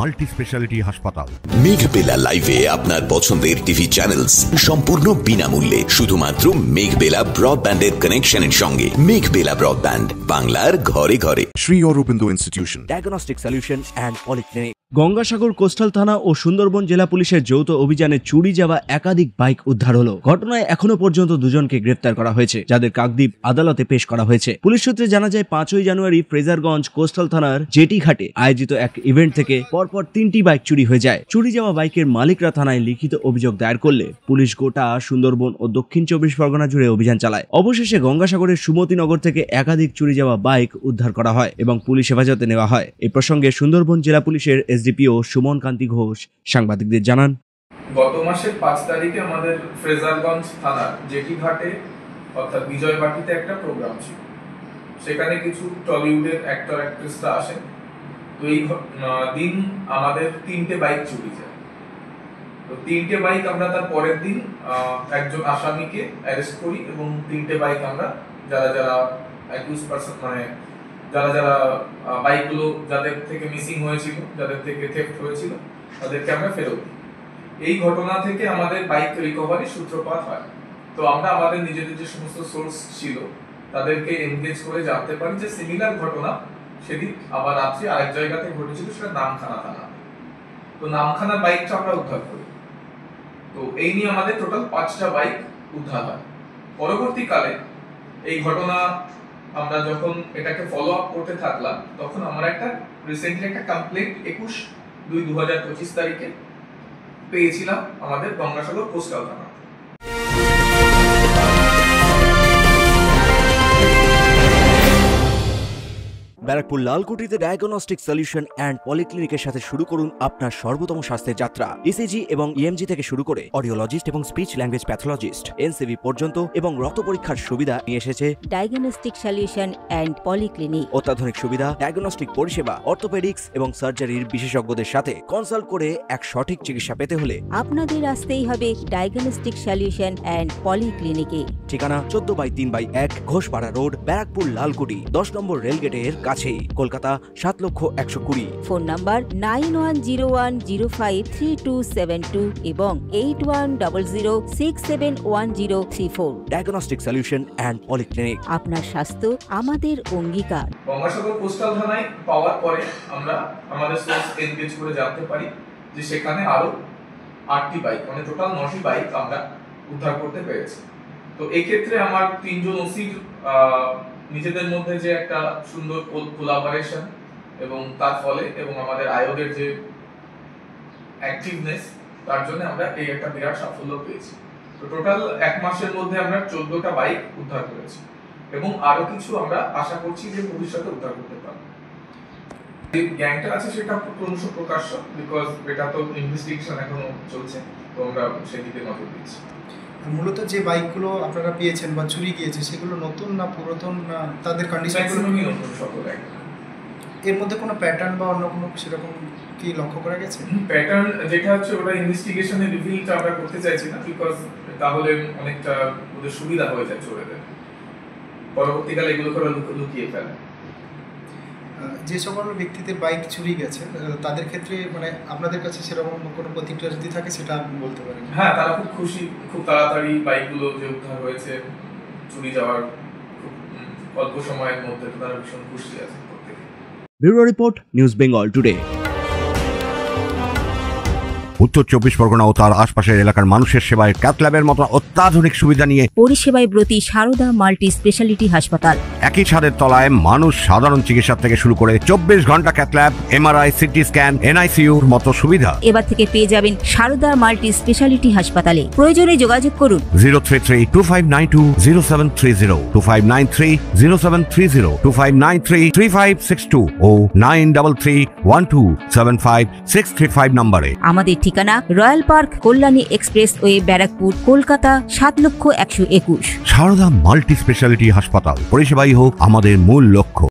Multi specialty হাসপাতাল। মেঘবেলা লাইভে আপনার পছন্দের টিভি চ্যানেলস সম্পূর্ণ বিনামূল্যে শুধুমাত্র মেঘবেলা ব্রডব্যান্ডের কানেকশনের সঙ্গে। মেঘবেলা ব্রডব্যান্ড, বাংলার ঘরে ঘরে। Sri Aurobindo Institution, Diagnostic Solution and Polyclinic। Gangasagar coastal থানা ও সুন্দরবন জেলা পুলিশের যৌথ অভিযানে চুরি যাওয়া একাধিক বাইক উদ্ধার হলো। ঘটনায় এখনো পর্যন্ত দুজনকে গ্রেপ্তার করা হয়েছে, যাদের কাকদ্বীপ আদালতে পেশ করা হয়েছে। পুলিশ সূত্রে জানা যায় 5ই জানুয়ারি ফ্রেজারগঞ্জ কোস্টাল থানার জেটি ঘাটে আয়োজিত এক ইভেন্ট থেকে পরপর 3টি বাইক চুরি হয়ে যায়। চুরি যাওয়া বাইকের মালিকরা থানায় লিখিত অভিযোগ দায়ের করলে পুলিশ গোটা সুন্দরবন ও দক্ষিণ 24 পরগনা জুড়ে অভিযান চালায়। অবশেষে গঙ্গাসাগরের সুমতিনগর থেকে একাধিক চুরি যাওয়া বাইক উদ্ধার করা হয় এবং পুলিশ হেফাজতে নেওয়া হয়। এই প্রসঙ্গে সুন্দরবন জেলা পুলিশের এসডিপিও সুমন কান্তি ঘোষ সাংবাদিকদের জানান, গত মাসের 5 তারিখে আমাদের ফ্রেজারগঞ্জ থানার জেটি ঘাটে অর্থাৎ বিজয়বাটিতে একটা প্রোগ্রাম ছিল। সেখানে কিছু টলিউডের অ্যাক্টর অ্যাক্ট্রেসরা আসেন। তো এই দিন আমাদের 3টে বাইক চুরি যায়। তো 3টে বাইক আমরা তার পরের দিন একজন আসামিকে অ্যারেস্ট করি এবং 3টে বাইক আমরা যারা যারা অ্যাকিউজ পারসন মানে যারা বাইকগুলো যাদের থেকে মিসিং হয়েছিল, যাদের থেকে থেফট হয়েছিল, তাদেরকে আমরা ফেরত দিই। এই ঘটনা থেকে আমাদের বাইক রিকভারি সূত্রপাত হয়। তো আমরা আমাদের নিজেদের যে সমস্ত সোর্স ছিল তাদেরকে এনগেজ করে জানতে পারি যে সিমিলার ঘটনা সেদিন আবার রাত্রে আরেক জায়গাতে ঘটেছিল, সেটা নামখানা থানা। তো নামখানার বাইকটা আমরা উদ্ধার করি। তো এই নিয়ে আমাদের টোটাল 5টা বাইক উদ্ধার হয়। পরবর্তীকালে এই ঘটনা আমরা যখন এটাকে ফলো আপ করতে থাকলাম, তখন আমরা একটা রিসেন্টলি একটা কমপ্লেন্ট 21/2/2025 তারিখে পেয়েছিলাম আমাদের গঙ্গাসাগর কোস্টাল থানা। ব্যারাকপুর লালকুটিতে ডায়াগনস্টিক সলিউশন অ্যান্ড পলিক্লিনিকের সাথে শুরু করুন আপনার সর্বোত্তম স্বাস্থ্যের যাত্রা। ইসিজি এবং ইএমজি থেকে শুরু করে অডিওলজিস্ট এবং স্পিচ ল্যাঙ্গুয়েজ প্যাথোলজিস্ট, এনসিভি পর্যন্ত এবং রক্ত পরীক্ষার সুবিধা নিয়ে এসেছে ডায়াগনস্টিক সলিউশন অ্যান্ড পলিক্লিনিক। অত্যাধুনিক সুবিধা, ডায়াগনস্টিক পরিষেবা, অর্থোপেডিক্স এবং সার্জারির বিশেষজ্ঞদের সাথে কনসাল্ট করে এক সঠিক চিকিৎসা পেতে হলে আপনাদের আসতেই হবে ডায়াগনস্টিক সলিউশন অ্যান্ড পলিক্লিনিকে। ঠিকানা 14/3/1 ঘোষপাড়া রোড, ব্যারাকপুর লালকুটি, 10 নম্বর রেলগেটের কাছেই, কলকাতা 7,01,20। ফোন নাম্বার 9101053272 এবং 8100671034। ডায়াগনস্টিক সলিউশন অ্যান্ড পলিক্লিনিক, আপনার স্বাস্থ্য আমাদের অঙ্গীকার। গঙ্গাসাগর কোস্টাল থানায় পাওয়ার পরে আমরা আমাদের সোর্স এনগেজ করে জানতে পারি যে সেখানে আরো 8টি বাইক মানে টোটাল 9টি বাইক আমরা উদ্ধার করতে পেরেছি। তো এই ক্ষেত্রে আমার 3জন ওসির নিজেদের মধ্যে যে একটা সুন্দর কোলাবোরেশন এবং তার ফলে এবং আমাদের আয়োগের যে অ্যাক্টিভনেস, তার জন্য আমরা এই একটা বিরাট সাফল্য পেয়েছি। তো টোটাল 1 মাসের মধ্যে আমরা 14টা বাইক উদ্ধার করেছি এবং আরো কিছু আমরা আশা করছি যে ভবিষ্যতে উদ্ধার করতে পারব। এই গ্যাংটা আছে সেটা ক্রমশ প্রকাশ্য, বিকজ এটা তো ইনভেস্টিগেশন এখনো চলছে, তো আমরা সেদিকে নজর দিচ্ছি। মূলত যে বাইকগুলো আপনারা পেয়েছেন বা চুরি গিয়েছে সেগুলো নতুন না পুরাতন, না তাদের কন্ডিশনগুলো নতুন সকল এক। এর মধ্যে কোনো প্যাটার্ন বা অন্য কোনো সেরকম কি লক্ষ্য করা গেছে? প্যাটার্ন যেটা হচ্ছে ওটা ইনভেস্টিগেশনে রিভিলটা আমরা করতে চাইছি না, বিকজ তাহলে অনেকটা ওদের সুবিধা হয়ে যায় চোরেদের, পরবর্তীকালে এগুলো করে লুকিয়ে ফেলে। যে সকল ব্যক্তিদের বাইক চুরি গেছে তাদের ক্ষেত্রে মানে আপনাদের কাছে সেরকম কোনো প্রতিক্রিয়া যদি থাকে সেটা আপনি বলতে পারেন। হ্যাঁ, তারা খুব খুশি, খুব তাড়াতাড়ি বাইকগুলো যে উদ্ধার হয়েছে চুরি যাওয়ার খুব অল্প সময়ের মধ্যে, তারা ভীষণ খুশি আছে প্রত্যেকে। Bureau report, news Bengal today. উত্তর 24 পরগনা ও তার আশপাশের এলাকার মানুষের সেবায় ক্যাথ ল্যাবের মতো অত্যাধুনিক সুবিধা নিয়ে পরিষেবায় ব্রতী সারদা মাল্টি স্পেশালিটি হাসপাতাল। একই ছাদের তলায় মানুষ সাধারণ চিকিৎসা থেকে শুরু করে 24 ঘন্টা cath lab, MRI, CT scan, এনআইসিইউর মতো সুবিধা এবার থেকে পেয়ে যাবেন সারদা মাল্টি স্পেশালিটি হাসপাতালে। প্রয়োজনে যোগাযোগ করুন 033-2592-0730, 2593-0730, 2593-3562 ও 9331275635 নম্বরে। আমাদের ঠিকানা royal park, Kalyani expressway, Barrackpore, Kolkata 7,01,21। Sarada multi specialty হাসপাতাল, পরিষেবাই হোক আমাদের মূল লক্ষ্য।